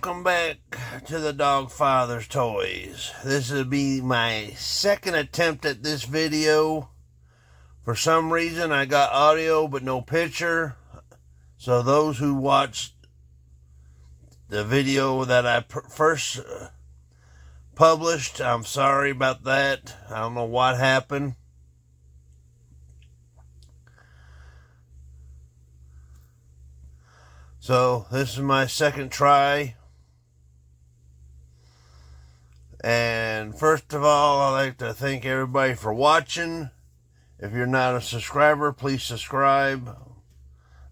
Welcome back to the DOGFATHER'S Toys. This will be my second attempt at this video. For some reason I got audio but no picture. So those who watched the video that I first published, I'm sorry about that. I don't know what happened. So this is my second try. And first of all, I'd like to thank everybody for watching. If you're not a subscriber, please subscribe.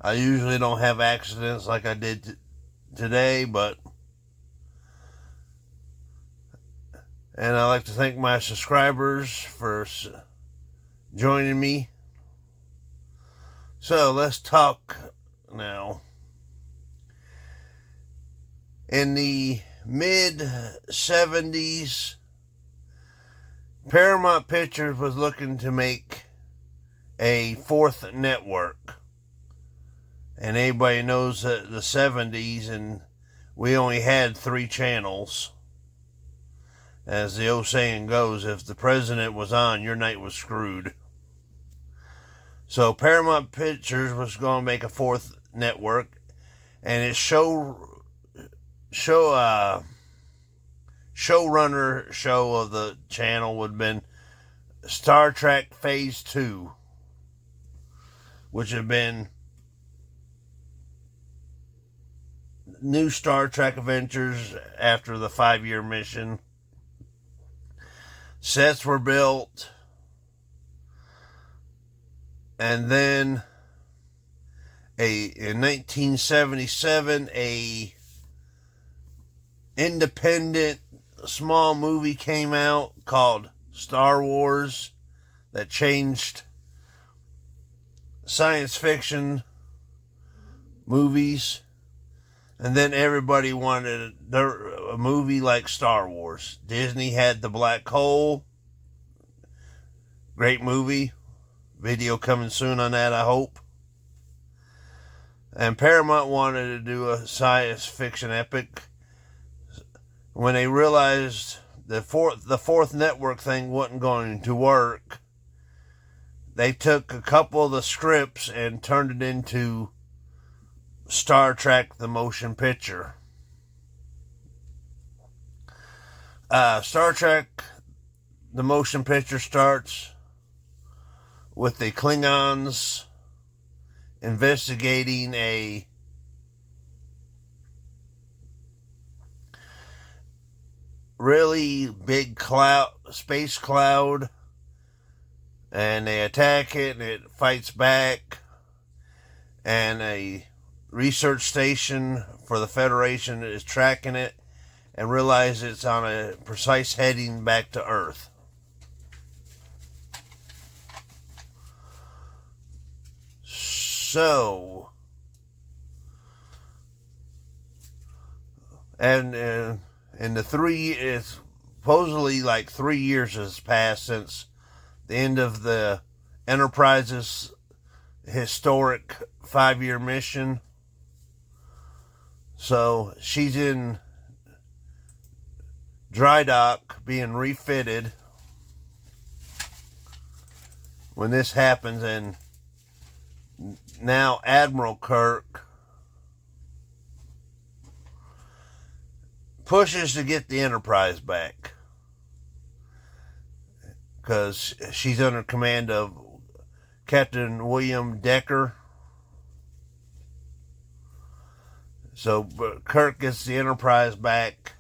I usually don't have accidents like I did today, and I'd like to thank my subscribers for joining me. So let's talk now. In the mid-70s, Paramount Pictures was looking to make a fourth network. And anybody knows that the 70s, and we only had 3 channels. As the old saying goes, if the president was on, your night was screwed. So Paramount Pictures was going to make a fourth network, and its showrunner show of the channel would have been Star Trek Phase 2, which had been new Star Trek adventures after the 5-year mission. Sets were built, and then in 1977 a independent small movie came out called Star Wars that changed science fiction movies, and then everybody wanted a movie like Star Wars. Disney had The Black Hole, great movie, video coming soon on that, I hope. And Paramount wanted to do a science fiction epic. When they realized the fourth network thing wasn't going to work, they took a couple of the scripts and turned it into Star Trek the Motion Picture. Star Trek the Motion Picture starts with the Klingons investigating a really big space cloud, and they attack it and it fights back, and a research station for the Federation is tracking it and realize it's on a precise heading back to Earth. So, and in the it's supposedly like 3 years has passed since the end of the Enterprise's historic 5-year mission. So she's in dry dock being refitted when this happens, and now Admiral Kirk pushes to get the Enterprise back because she's under command of Captain William Decker. So Kirk gets the Enterprise back,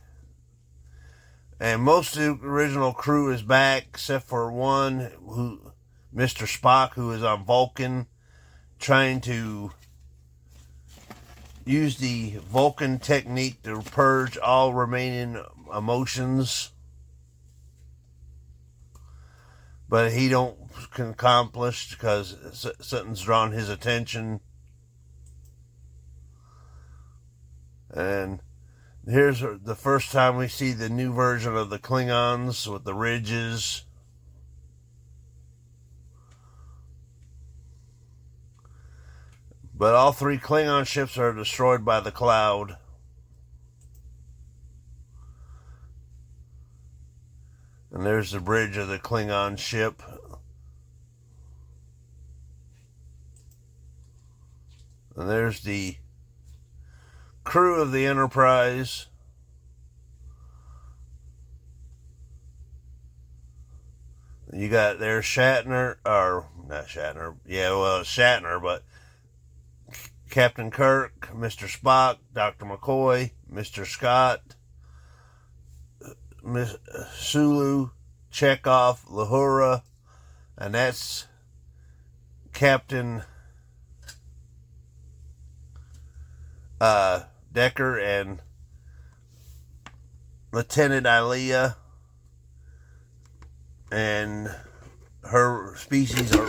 and most of the original crew is back except for one, Mr. Spock, who is on Vulcan, trying to use the Vulcan technique to purge all remaining emotions, but he don't accomplish because something's drawn his attention. And here's the first time we see the new version of the Klingons with the ridges. But all 3 Klingon ships are destroyed by the cloud. And there's the bridge of the Klingon ship. And there's the crew of the Enterprise. You got there Shatner, or not Shatner, yeah, well, Shatner, but Captain Kirk, Mr. Spock, Dr. McCoy, Mr. Scott, Miss Sulu, Chekhov, Lahura, and that's Captain Decker and Lieutenant Ilea, and her species are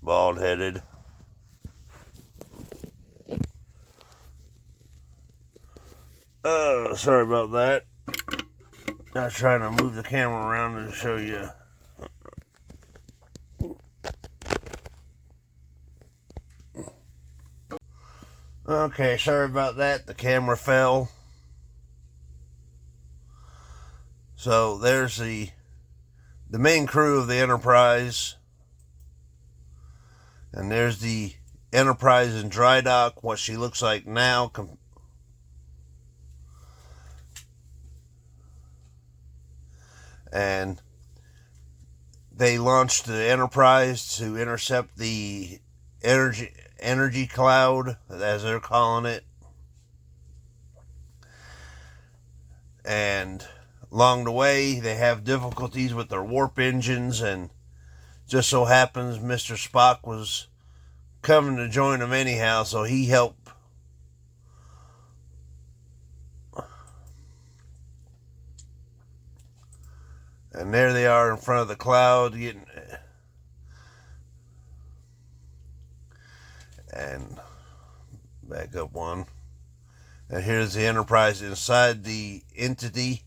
bald-headed. Sorry about that. I was trying to move the camera around to show you. Okay, sorry about that. The camera fell. So there's the main crew of the Enterprise. And there's the Enterprise in dry dock, what she looks like now. And they launched the Enterprise to intercept the energy cloud, as they're calling it. And along the way, they have difficulties with their warp engines, and just so happens Mr. Spock was coming to join them anyhow, so he helped. And there they are in front of the cloud, getting, and back up one. And here's the Enterprise inside the entity.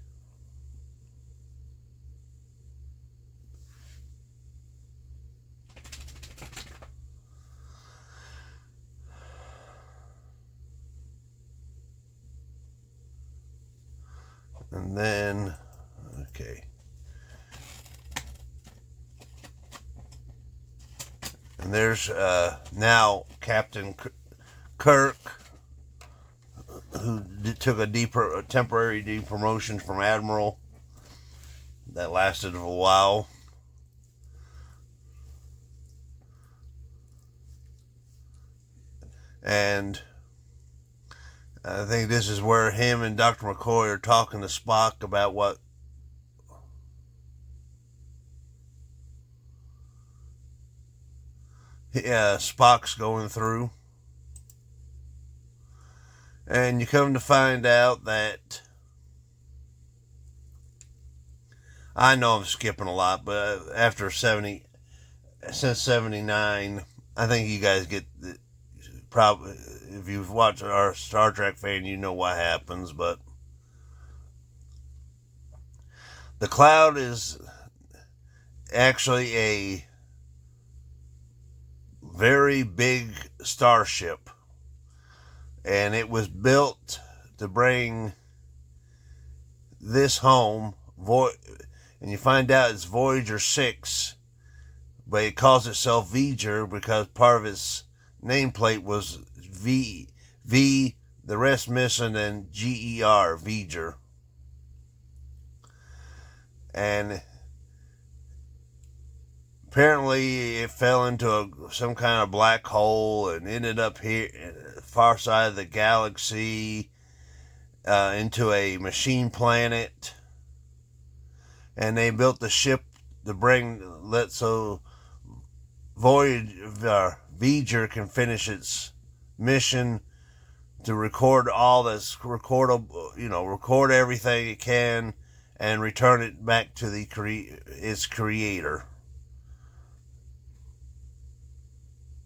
And then, okay. And there's now Captain Kirk, who took a temporary depromotion from Admiral. That lasted a while. And I think this is where him and Dr. McCoy are talking to Spock about what Spock's going through. And you come to find out that, I know I'm skipping a lot, but after since 79, I think you guys get the, probably, if you've watched our Star Trek fan, you know what happens, but the Cloud is actually a very big starship, and it was built to bring this home, and you find out it's Voyager 6, but it calls itself Voyager because part of its nameplate was V, the rest missing, and GER, Voyager. And apparently it fell into some kind of black hole and ended up here, far side of the galaxy, into a machine planet. And they built the ship to so Voyager can finish its mission to record all that's recordable, record everything it can and return it back to its creator.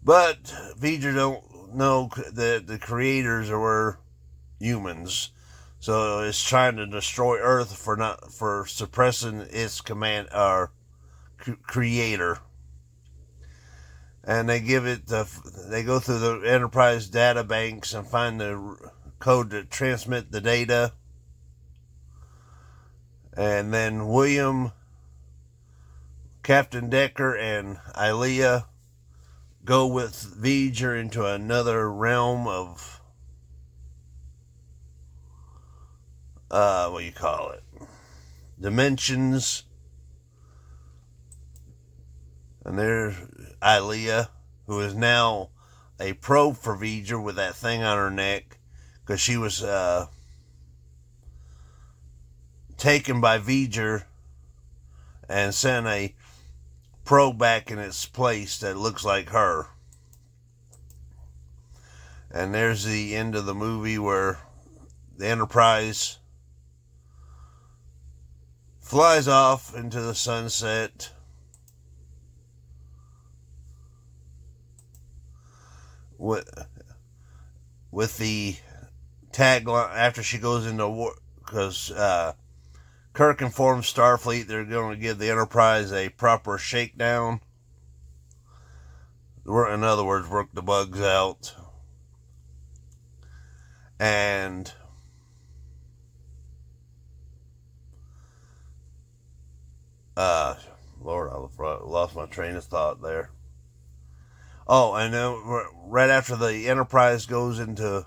But Voyager don't know that the creators were humans, so it's trying to destroy Earth for suppressing its creator. And they they go through the Enterprise data banks and find the code to transmit the data. And then William, Captain Decker, and Ilea go with Voyager into another realm of, what do you call it? Dimensions. And there's Ilea, who is now a probe for Voyager with that thing on her neck, because she was taken by Voyager and sent a probe back in its place that looks like her. And there's the end of the movie where the Enterprise flies off into the sunset with the tagline after she goes into war, because Kirk informs Starfleet they're going to give the Enterprise a proper shakedown. In other words, work the bugs out. And Lord, I lost my train of thought there. Oh, and then right after the Enterprise goes into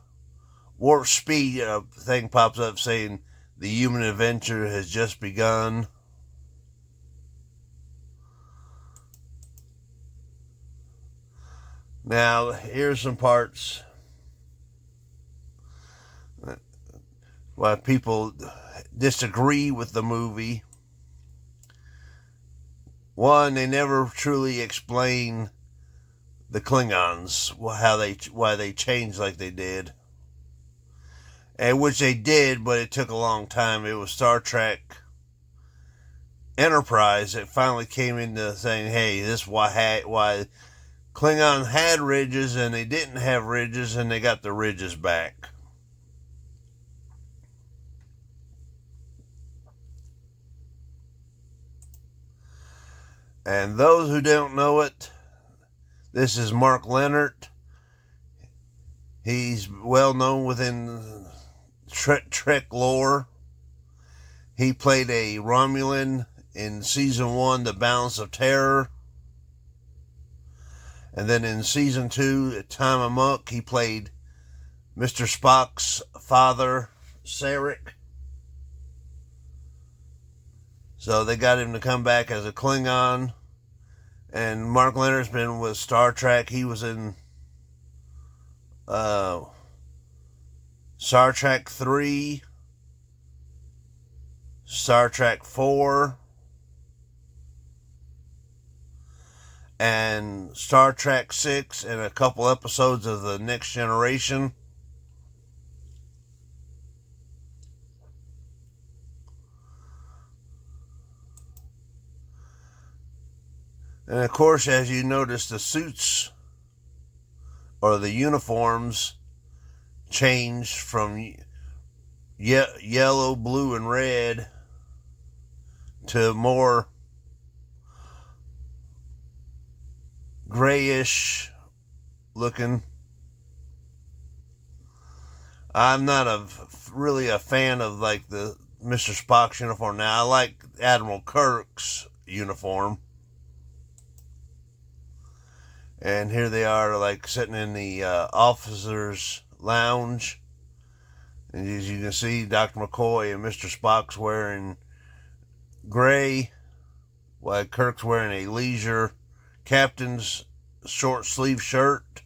warp speed, a thing pops up saying the human adventure has just begun. Now, here's some parts why people disagree with the movie. One, they never truly explain the Klingons, why they changed like they did. And which they did, but it took a long time. It was Star Trek Enterprise that finally came into saying, hey, this is why Klingon had ridges and they didn't have ridges, and they got the ridges back. And those who don't know it, this is Mark Leonard. He's well known within Trek lore. He played a Romulan in Season 1, The Balance of Terror. And then in Season 2, Time Amok, he played Mr. Spock's father, Sarek. So they got him to come back as a Klingon. And Mark Leonard's been with Star Trek. He was in Star Trek 3, Star Trek 4, and Star Trek 6, and a couple episodes of The Next Generation. And of course, as you notice, the suits or the uniforms changed from yellow, blue, and red to more grayish looking. I'm not really a fan of like the Mr. Spock's uniform now. I like Admiral Kirk's uniform. And here they are, like, sitting in the officer's lounge. And as you can see, Dr. McCoy and Mr. Spock's wearing gray, while Kirk's wearing a leisure captain's short sleeve shirt.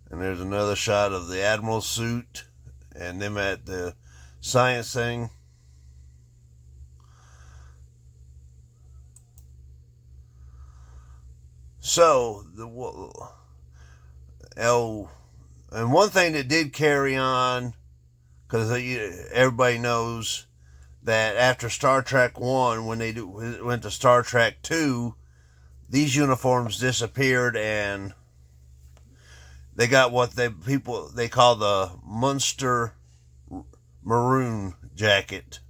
And there's another shot of the Admiral's suit and them at the science thing. So, and one thing that did carry on, because everybody knows that after Star Trek 1, when they went to Star Trek 2, these uniforms disappeared and they got what they call the Munster maroon jacket,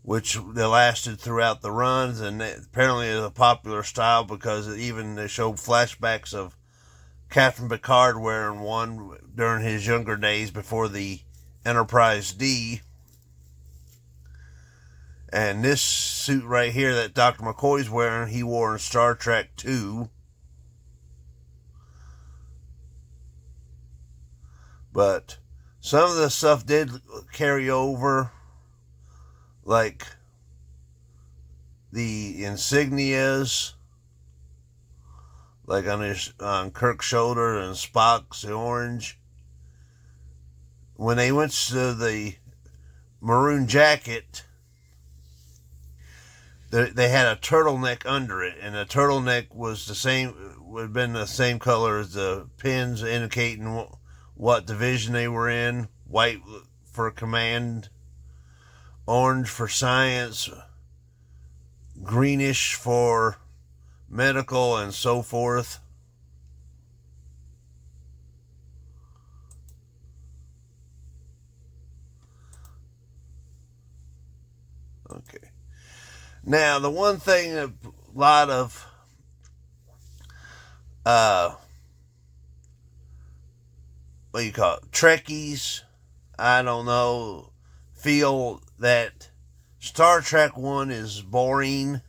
which they lasted throughout the runs, and apparently is a popular style because even they showed flashbacks of Captain Picard wearing one during his younger days before the Enterprise D. And this suit right here that Dr. McCoy's wearing, he wore in Star Trek 2. But some of the stuff did carry over, like the insignias, like on Kirk's shoulder and Spock's, the orange. When they went to the maroon jacket, they had a turtleneck under it, and the turtleneck was the same, would have been the same color as the pins indicating what division they were in. White for command, orange for science, greenish for medical, and so forth. Okay. Now, the one thing that a lot of what do you call it, Trekkies, I don't know, feel that Star Trek 1 is boring.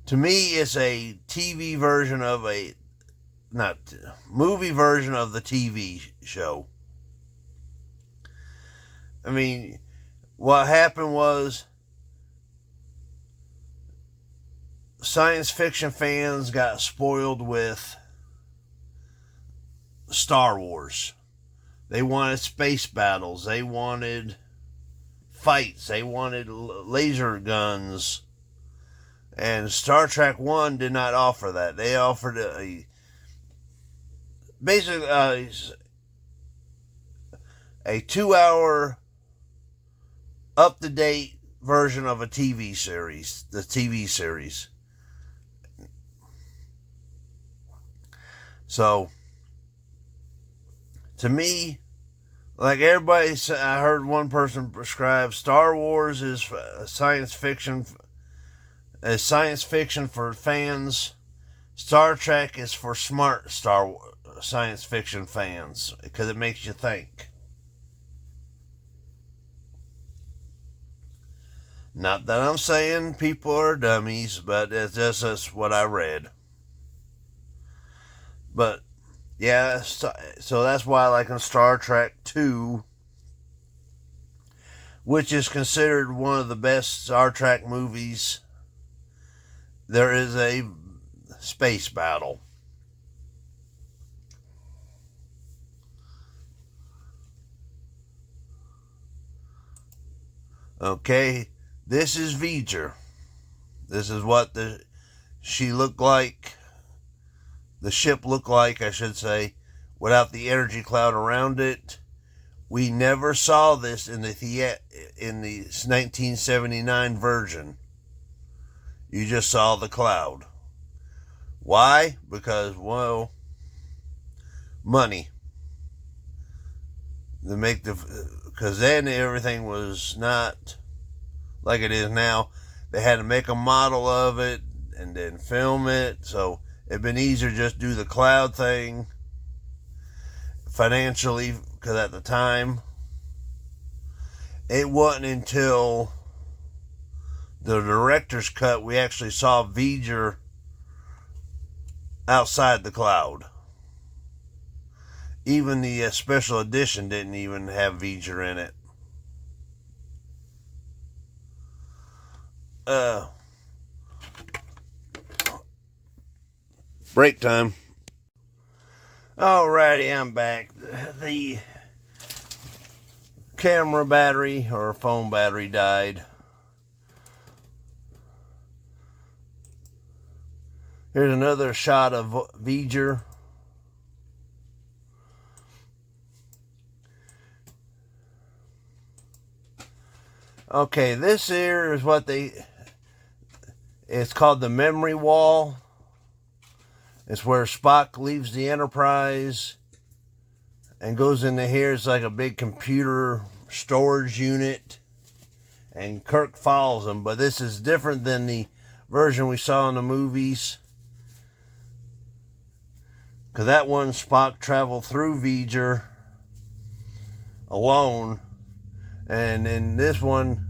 To me, it's a TV version of movie version of the TV show. I mean, what happened was science fiction fans got spoiled with Star Wars. They wanted space battles. They wanted fights. They wanted laser guns. And Star Trek 1 did not offer that. They offered basically a 2-hour up-to-date version of a TV series, the TV series. So, to me, like everybody said, I heard one person prescribe Star Wars is science fiction for fans. Star Trek is for smart science fiction fans because it makes you think. Not that I'm saying people are dummies, but that's what I read. But yeah, so that's why I like in Star Trek 2, which is considered one of the best Star Trek movies, there is a space battle. Okay, this is Voyager. This is what she looked like. The ship looked like, I should say, without the energy cloud around it. We never saw this in the 1979 version. You just saw the cloud. Why? Because, well, money. Because then everything was not like it is now. They had to make a model of it and then film it, so it'd been easier just to do the cloud thing financially, because at the time, it wasn't until the director's cut we actually saw Voyager outside the cloud. Even the special edition didn't even have Voyager in it. Break time. Alrighty, I'm back. The camera battery or phone battery died. Here's another shot of Voyager. Okay, this here is it's called the memory wall. It's where Spock leaves the Enterprise and goes into here. It's like a big computer storage unit. and Kirk follows him. But this is different than the version we saw in the movies, because that one, Spock traveled through Voyager alone, and in this one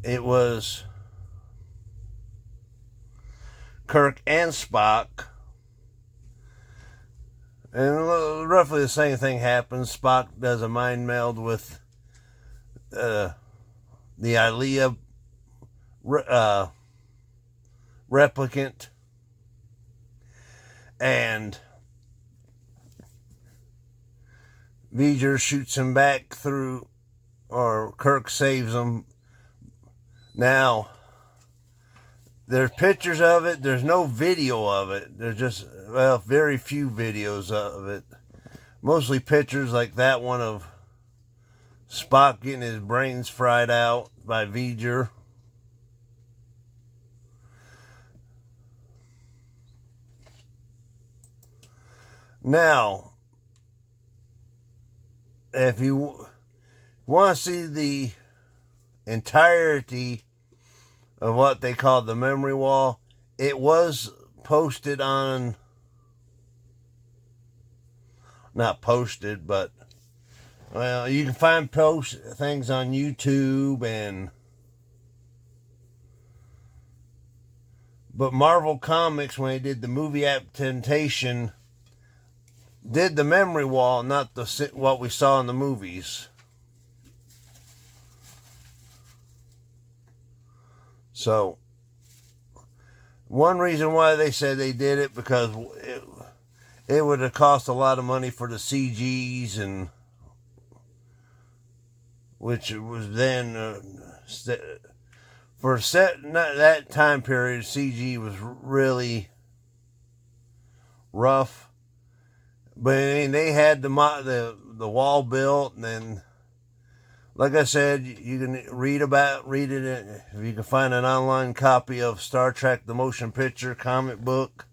it was Kirk and Spock. And roughly the same thing happens. Spock does a mind meld with the Ilea replicant, and Voyager shoots him back through, or Kirk saves him. Now, there's pictures of it. There's no video of it. There's just, well, very few videos of it. Mostly pictures like that one of Spock getting his brains fried out by Voyager. Now, if you want to see the entirety of what they call the memory wall, it was posted on, not posted, but, well, you can find things on YouTube, but Marvel Comics, when they did the movie adaptation, did the memory wall, not what we saw in the movies. So, one reason why they said they did it, because it would have cost a lot of money for the CGs, and which was then for that time period, CG was really rough. But I mean, they had the wall built, and then, like I said, you can read it. If you can find an online copy of Star Trek: The Motion Picture comic book,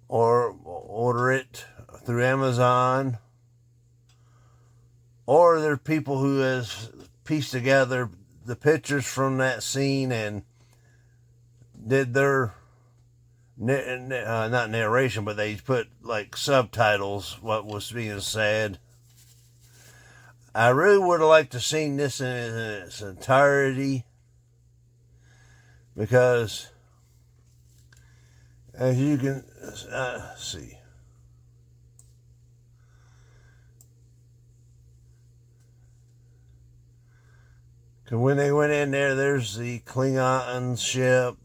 or order it through Amazon, or there are people who has pieced together the pictures from that scene and did their not narration, but they put like subtitles what was being said. I really would have liked to have seen this in its entirety, because as you can see, because when they went in there, there's the Klingon ship.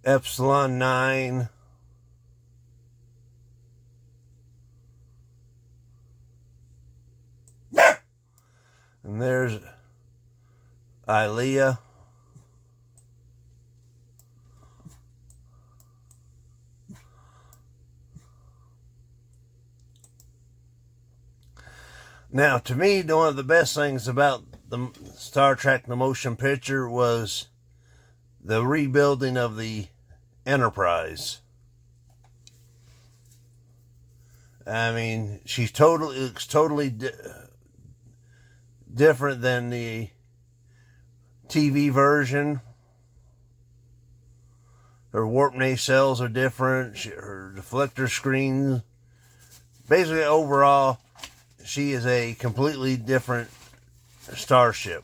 Epsilon 9. And there's Ilea. Now, to me, one of the best things about the Star Trek The Motion Picture was the rebuilding of the Enterprise. I mean, looks totally different than the TV version. Her warp nacelles are different. Her deflector screens. Basically, overall, she is a completely different starship.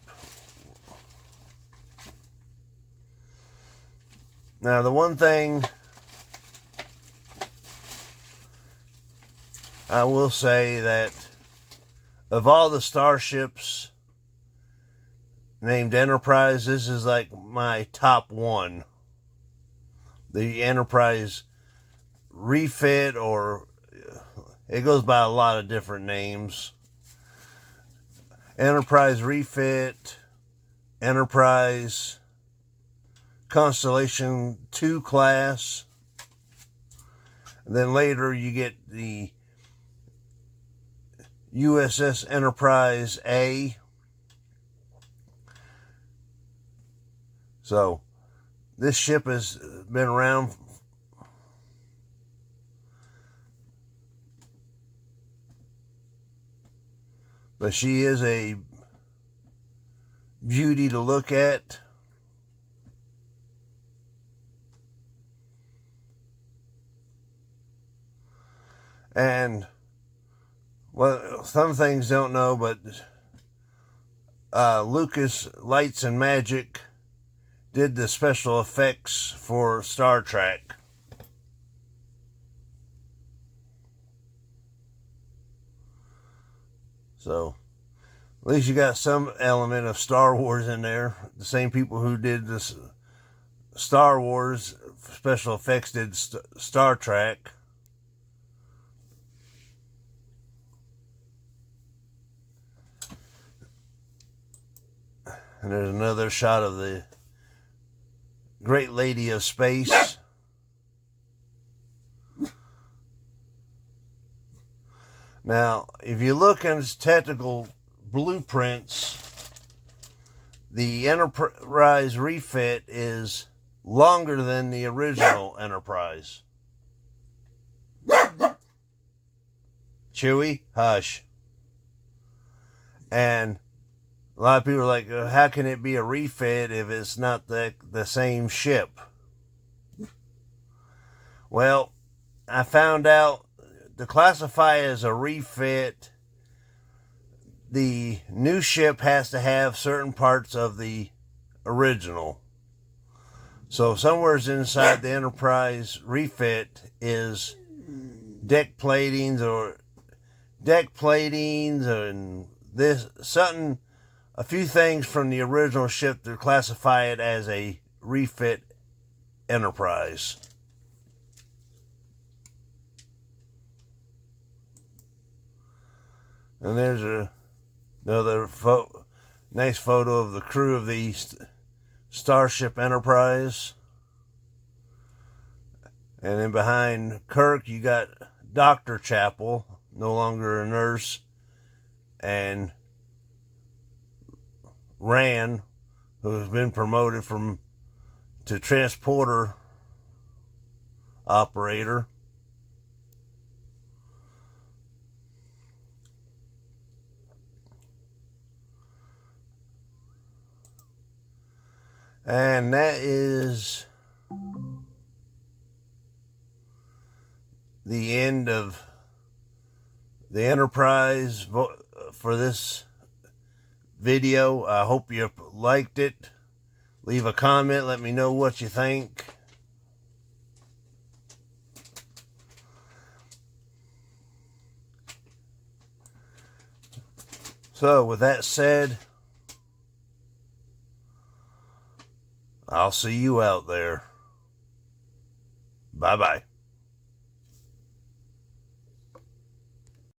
Now, the one thing I will say, that of all the starships named Enterprise, this is like my top one. The Enterprise refit, or it goes by a lot of different names. Enterprise refit, Enterprise Constellation 2 class. And then later you get the USS Enterprise A. So, this ship has been around But she is a beauty to look at. And, well, some things don't know, but Lucas Lights and Magic did the special effects for Star Trek. So, at least you got some element of Star Wars in there. The same people who did this Star Wars special effects did Star Trek. And there's another shot of the Great Lady of Space. Now, if you look at its technical blueprints, the Enterprise refit is longer than the original Enterprise. Chewie, hush. And a lot of people are like, how can it be a refit if it's not the same ship? Well, I found out to classify as a refit, the new ship has to have certain parts of the original. So somewhere inside the Enterprise refit is deck platings and this something, a few things from the original ship to classify it as a refit Enterprise. And there's another nice photo of the crew of the Starship Enterprise. And then behind Kirk, you got Dr. Chapel, no longer a nurse, and Rand, who has been promoted to transporter operator. And that is the end of the Enterprise for this video. I hope you liked it. Leave a comment. Let me know what you think. So, with that said, I'll see you out there. Bye-bye.